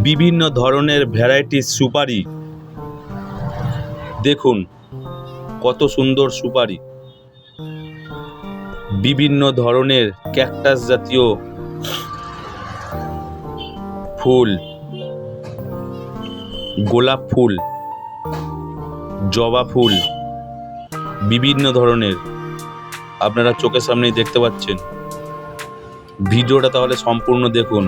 বিভিন্ন ধরনের ভ্যারাইটিস সুপারি। দেখুন কত সুন্দর সুপারি। বিভিন্ন ধরনের ক্যাকটাস জাতীয় ফুল, গোলাপ ফুল, জবা ফুল, বিভিন্ন ধরনের আপনারা চোখের সামনেই দেখতে পাচ্ছেন। ভিডিওটা তাহলে সম্পূর্ণ দেখুন,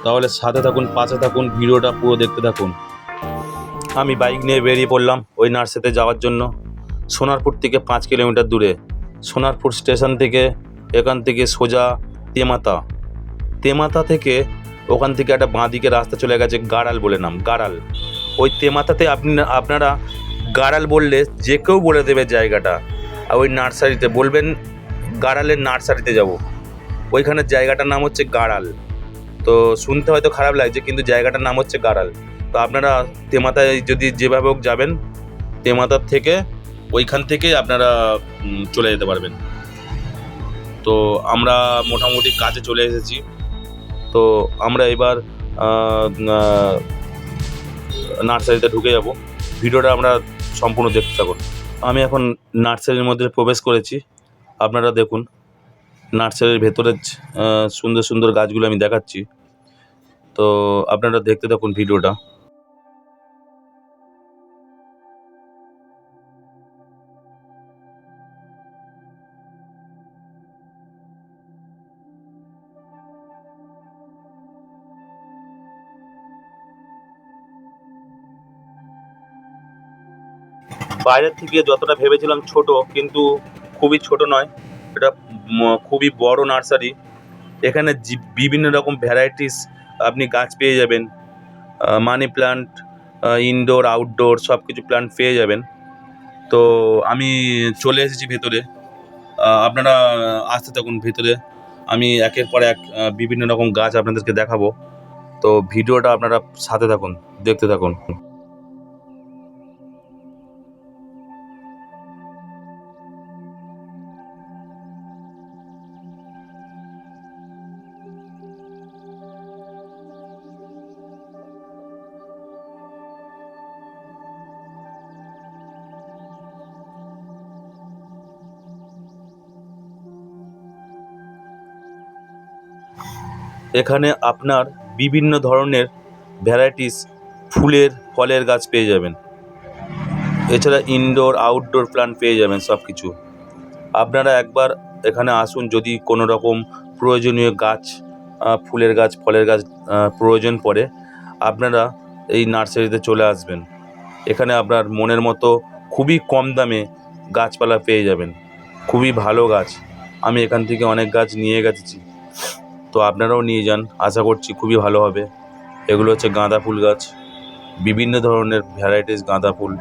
তাহলে সাথে থাকুন, পাশে থাকুন, ভিডিওটা পুরো দেখতে থাকুন। আমি বাইক নিয়ে বেরিয়ে পড়লাম ওই নার্সারিতে যাওয়ার জন্য। সোনারপুর থেকে 5 কিলোমিটার দূরে। সোনারপুর স্টেশন থেকে এখান থেকে সোজা তেমাতা। তেমাতা থেকে ওখান থেকে একটা বাঁদিকে রাস্তা চলে গেছে, গাড়াল বলে নাম, গাড়াল। ওই তেমাতাতে আপনারা গাড়াল বললে যে কেউ বলে দেবে জায়গাটা। আর ওই নার্সারিতে বলবেন গাড়ালের নার্সারিতে যাব। ওইখানের জায়গাটার নাম হচ্ছে গাড়াল। তো শুনতে হয়তো খারাপ লাগছে, কিন্তু জায়গাটার নাম হচ্ছে গাড়াল। তো আপনারা তেমাতায় যদি যেভাবে হোক যাবেন, তেমাতার থেকে ওইখান থেকেই আপনারা চলে যেতে পারবেন। তো আমরা মোটামুটি কাজে চলে এসেছি। তো আমরা এবার নার্সারিতে ঢুকে যাব। ভিডিওটা আমরা সম্পূর্ণ দেখতে থাকুন। আমি এখন নার্সারির মধ্যে প্রবেশ করেছি। আপনারা দেখুন নার্সারির ভেতরের সুন্দর সুন্দর গাছগুলো আমি দেখাচ্ছি। তো আপনারা দেখতে থাকুন ভিডিওটা। বাইরের থেকে যতটা ভেবেছিলাম ছোট, কিন্তু খুবই ছোট নয়, এটা খুবই বড় নার্সারি। এখানে বিভিন্ন রকম ভ্যারাইটিস আপনি গাছ পেয়ে যাবেন। মানি প্ল্যান্ট, ইনডোর আউটডোর সব কিছু প্ল্যান্ট পেয়ে যাবেন। তো আমি চলে এসেছি ভেতরে। আপনারা আসতে থাকুন ভেতরে। আমি একের পর এক বিভিন্ন রকম গাছ আপনাদেরকে দেখাবো। তো ভিডিওটা আপনারা সাথে থাকুন, দেখতে থাকুন। এখানে আপনার বিভিন্ন ধরনের ভ্যারাইটিস ফুলের, ফলের গাছ পেয়ে যাবেন। এছাড়া ইনডোর আউটডোর প্ল্যান্ট পেয়ে যাবেন সব কিছু। আপনারা একবার এখানে আসুন, যদি কোনো রকম প্রয়োজনীয় গাছ, ফুলের গাছ, ফলের গাছ প্রয়োজন পড়ে, আপনারা এই নার্সারিতে চলে আসবেন। এখানে আপনার মনের মতো খুবই কম দামে গাছপালা পেয়ে যাবেন, খুবই ভালো গাছ। আমি এখান থেকে অনেক গাছ নিয়ে গেছি, তো আপনারাও নিয়ে যান, আশা করছি খুবই ভালো হবে। এগুলো হচ্ছে গাঁদা ফুল গাছ, বিভিন্ন ধরনের ভ্যারাইটিস গাঁদা ফুল।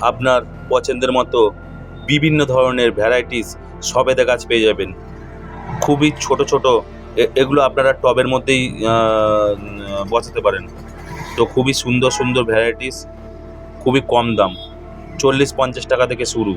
আপনার পছন্দের মতো বিভিন্ন ধরনের ভ্যারাইটিস সবেদা গাছ পেয়ে যাবেন। খুবই ছোট ছোট, এগুলো আপনারা টবের মধ্যেই বসাতে পারেন। তো খুবই সুন্দর সুন্দর ভ্যারাইটিস, খুবই কম দাম, 40-50 টাকা থেকে শুরু।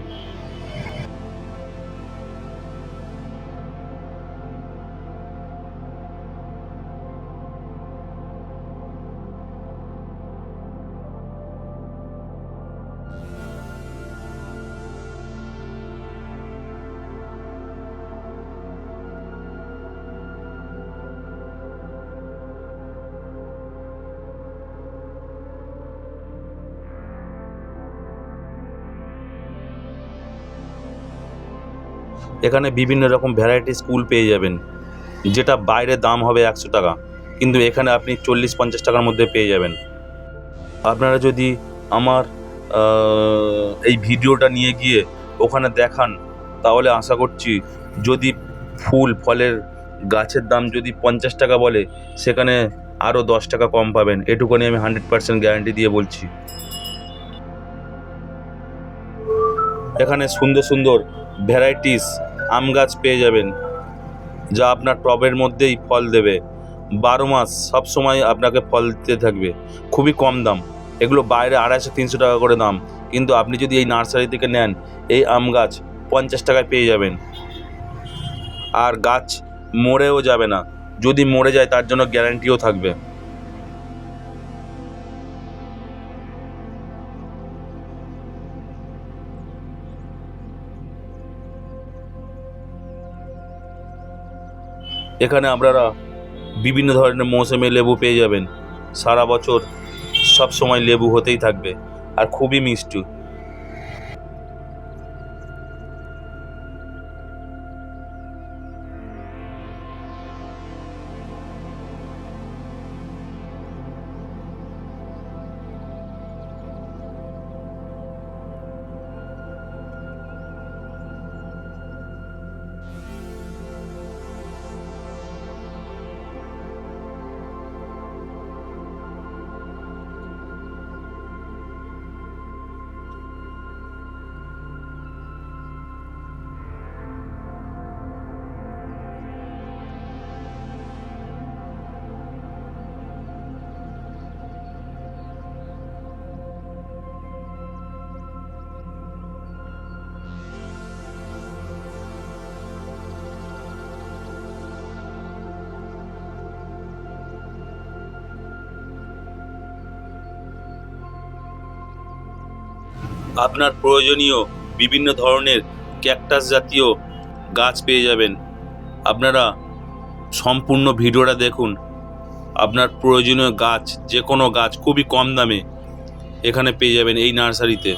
এখানে বিভিন্ন রকম ভ্যারাইটিস কুল পেয়ে যাবেন, যেটা বাইরে দাম হবে 100 টাকা, কিন্তু এখানে আপনি 40-50 টাকার মধ্যে পেয়ে যাবেন। আপনারা যদি আমার এই ভিডিওটা নিয়ে গিয়ে ওখানে দেখান, তাহলে আশা করছি যদি ফুল ফলের গাছের দাম যদি 50 টাকা বলে, সেখানে আরও 10 টাকা কম পাবেন, এটুকুনি আমি 100% গ্যারান্টি দিয়ে বলছি। এখানে সুন্দর সুন্দর ভ্যারাইটিস আম গাছ পেয়ে যাবেন, যা আপনার টবের মধ্যেই ফল দেবে, 12 মাস সব সময় আপনাকে ফল দিতে থাকবে। খুবই কম দাম, এগুলো বাইরে 250-300 টাকা করে দাম, কিন্তু আপনি যদি এই নার্সারি থেকে নেন, এই আম গাছ 50 টাকায় পেয়ে যাবেন। আর গাছ মরেও যাবে না, যদি মরে যায় তার জন্য গ্যারান্টিও থাকবে। এখানে আপনারা বিভিন্ন ধরনের মৌসুমী লেবু পেয়ে যাবেন, সারা বছর সব সময় লেবু হতেই থাকবে, আর খুবই মিষ্টি। আপনার প্রয়োজনীয় বিভিন্ন ধরনের ক্যাকটাস জাতীয় গাছ পেয়ে যাবেন। আপনারা সম্পূর্ণ ভিডিওটা দেখুন, আপনার প্রয়োজনীয় গাছ, যে কোনো গাছ খুবই কম দামে এখানে পেয়ে যাবেন এই নার্সারিতে।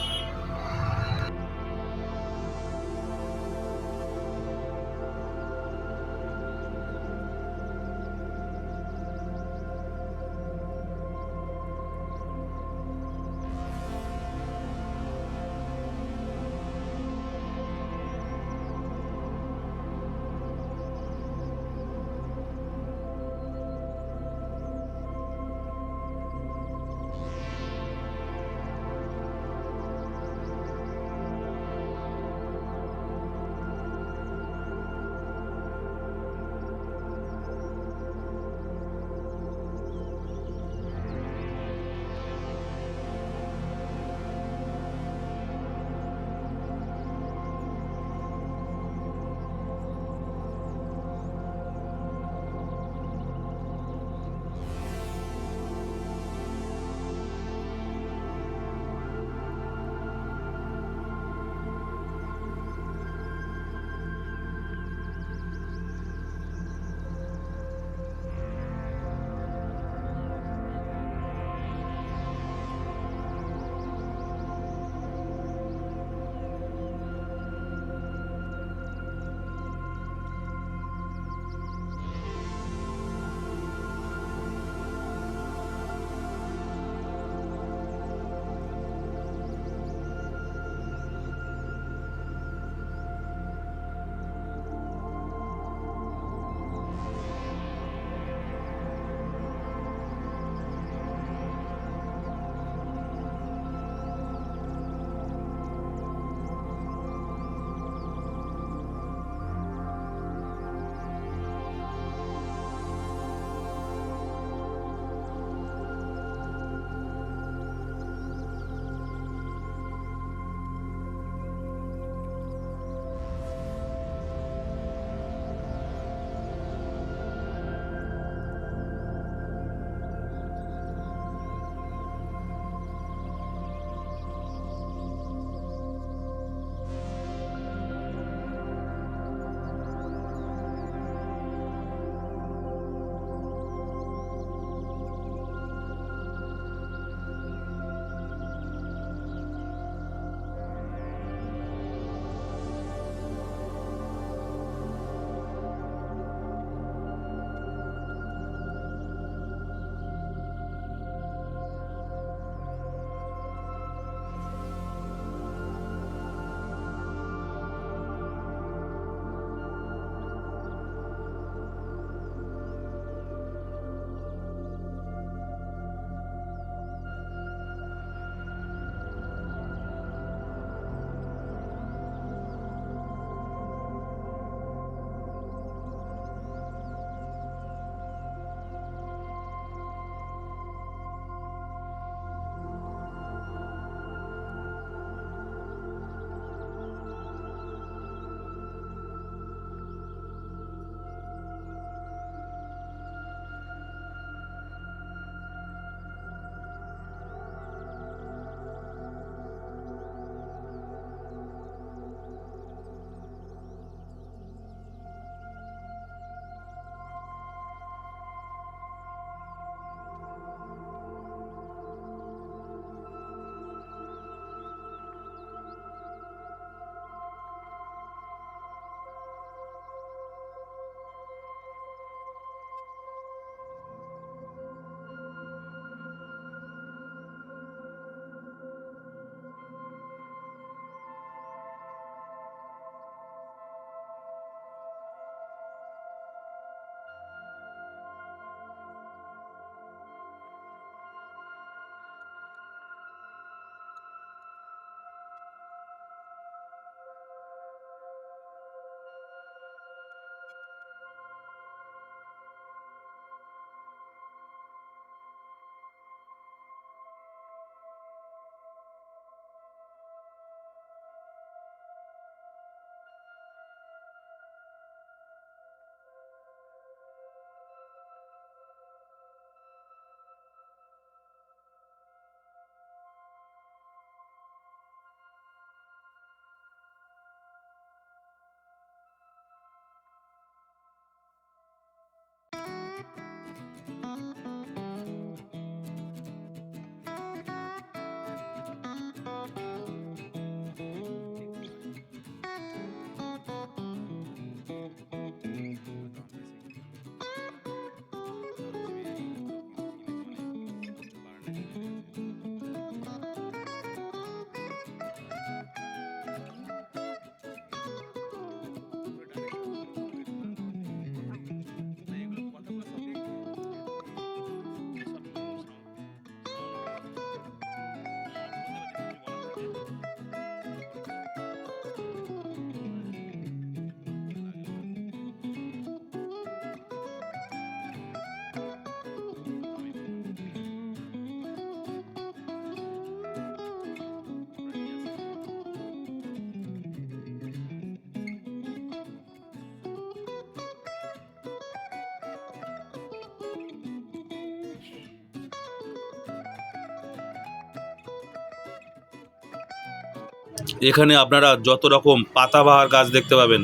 এখানে আপনারা যত রকম পাতাবাহার গাছ দেখতে পাবেন।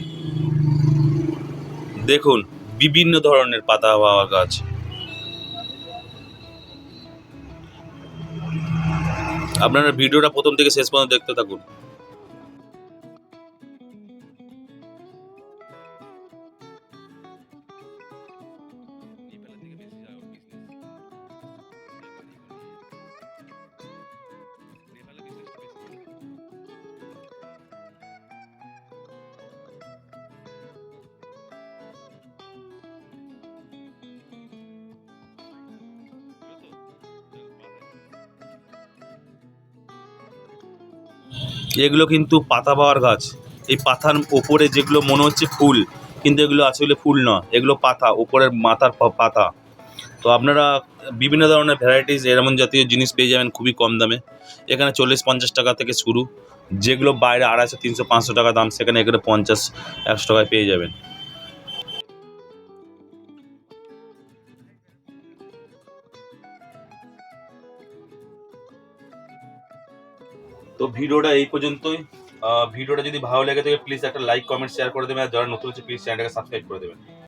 দেখুন, বিভিন্ন ধরনের পাতাবাহার গাছ। আপনারা ভিডিওটা প্রথম থেকে শেষ পর্যন্ত দেখতে থাকুন। এগুলো কিন্তু পাতাবাহার গাছ। এই পাতার ওপরে যেগুলো মনে হচ্ছে ফুল, কিন্তু এগুলো আসলে ফুল না, এগুলো পাতা, ওপরের মাথার পাতা। তো আপনারা বিভিন্ন ধরনের ভ্যারাইটিস এমন জাতীয় জিনিস পেয়ে যাবেন খুবই কম দামে। এখানে 40-50 টাকা থেকে শুরু, যেগুলো বাইরে 250-300-500 টাকা দাম, সেখানে এখানে 50-100 টাকায় পেয়ে যাবেন। তো ভিডিওটা এই পর্যন্তই। ভিডিওটা যদি ভালো লেগে থাকে প্লিজ একটা লাইক, কমেন্ট, শেয়ার করে দেবেন। আর যারা নতুন হচ্ছে প্লিজ চ্যানেলটাকে সাবস্ক্রাইব করে দেবেন।